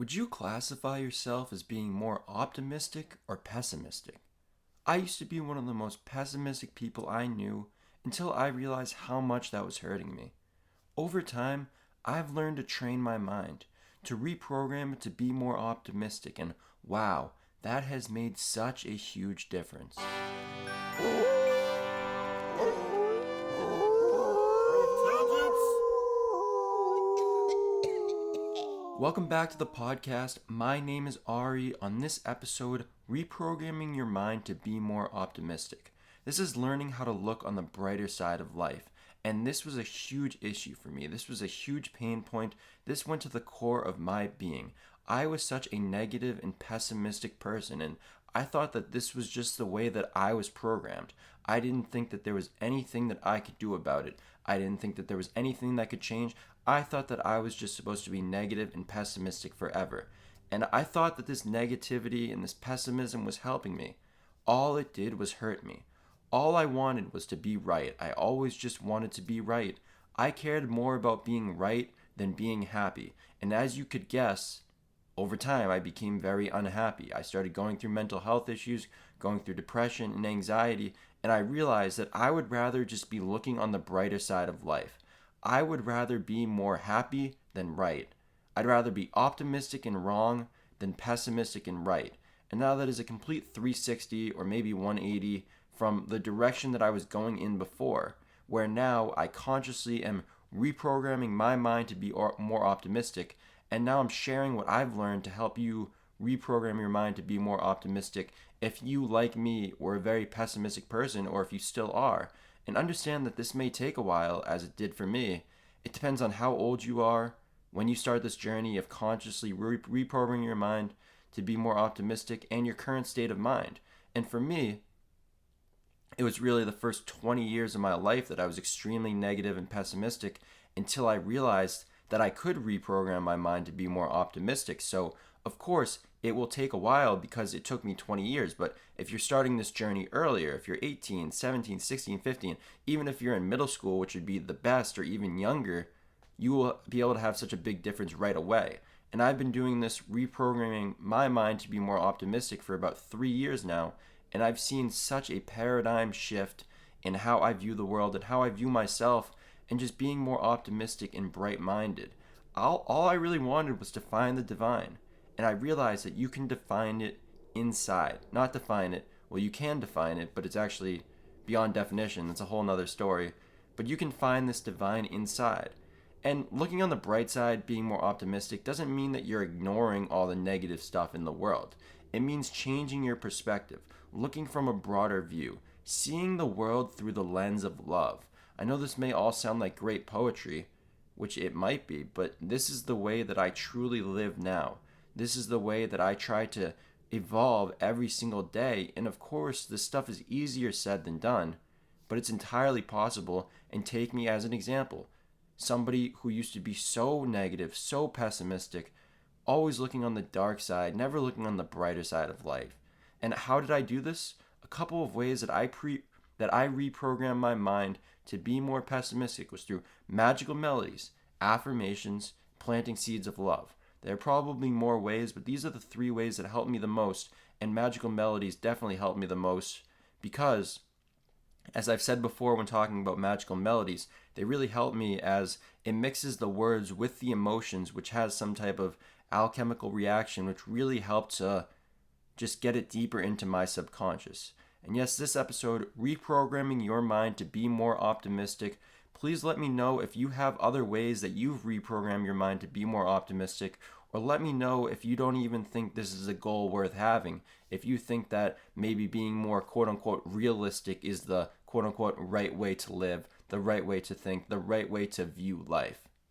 Would you classify yourself as being more optimistic or pessimistic? I used to be one of the most pessimistic people I knew until I realized how much that was hurting me. Over time, I've learned to train my mind, to reprogram it to be more optimistic, and wow, that has made such a huge difference. Welcome back to the podcast. My name is R.E. On this episode, Reprogramming Your Mind to be more optimistic. This is learning how to look on the brighter side of life. And this was a huge issue for me. This was a huge pain point. This went to the core of my being. I was such a negative and pessimistic person, and I thought that this was just the way that I was programmed. I didn't think that there was anything that I could do about it. I didn't think that there was anything that could change. I thought that I was just supposed to be negative and pessimistic forever. And I thought that this negativity and this pessimism was helping me. All it did was hurt me. All I wanted was to be right. I always just wanted to be right. I cared more about being right than being happy. And as you could guess, over time I became very unhappy. I started going through mental health issues, going through depression and anxiety, and I realized that I would rather just be looking on the brighter side of life. I would rather be more happy than right. I'd rather be optimistic and wrong than pessimistic and right. And now that is a complete 360 or maybe 180 from the direction that I was going in before, where now I consciously am reprogramming my mind to be more optimistic, and now I'm sharing what I've learned to help you reprogram your mind to be more optimistic if you, like me, were a very pessimistic person, or if you still are. And understand that this may take a while, as it did for me. It depends on how old you are when you start this journey of consciously reprogramming your mind to be more optimistic and your current state of mind. And for me, it was really the first 20 years of my life that I was extremely negative and pessimistic until I realized that I could reprogram my mind to be more optimistic. So, of course, it will take a while because it took me 20 years. But if you're starting this journey earlier, if you're 18, 17, 16, 15, even if you're in middle school, which would be the best, or even younger, you will be able to have such a big difference right away. And I've been doing this reprogramming my mind to be more optimistic for about 3 years now. And I've seen such a paradigm shift in how I view the world and how I view myself, and just being more optimistic and bright-minded. All I really wanted was to find the divine. And I realized that you can define it inside. Not define it. Well, you can define it, but it's actually beyond definition. It's a whole nother story. But you can find this divine inside. And looking on the bright side, being more optimistic, doesn't mean that you're ignoring all the negative stuff in the world. It means changing your perspective, looking from a broader view, seeing the world through the lens of love. I know this may all sound like great poetry, which it might be, but this is the way that I truly live now. This is the way that I try to evolve every single day. And of course, this stuff is easier said than done, but it's entirely possible. And take me as an example. Somebody who used to be so negative, so pessimistic, always looking on the dark side, never looking on the brighter side of life. And how did I do this? A couple of ways that I reprogrammed my mind to be more pessimistic was through magical melodies, affirmations, planting seeds of love. There are probably more ways, but these are the 3 ways that helped me the most, and magical melodies definitely helped me the most because, as I've said before when talking about magical melodies, they really help me as it mixes the words with the emotions, which has some type of alchemical reaction, which really helped to just get it deeper into my subconscious. And yes, this episode, Reprogramming Your Mind to be more optimistic. Please let me know if you have other ways that you've reprogrammed your mind to be more optimistic, or let me know if you don't even think this is a goal worth having. If you think that maybe being more quote-unquote realistic is the quote-unquote right way to live, the right way to think, the right way to view life.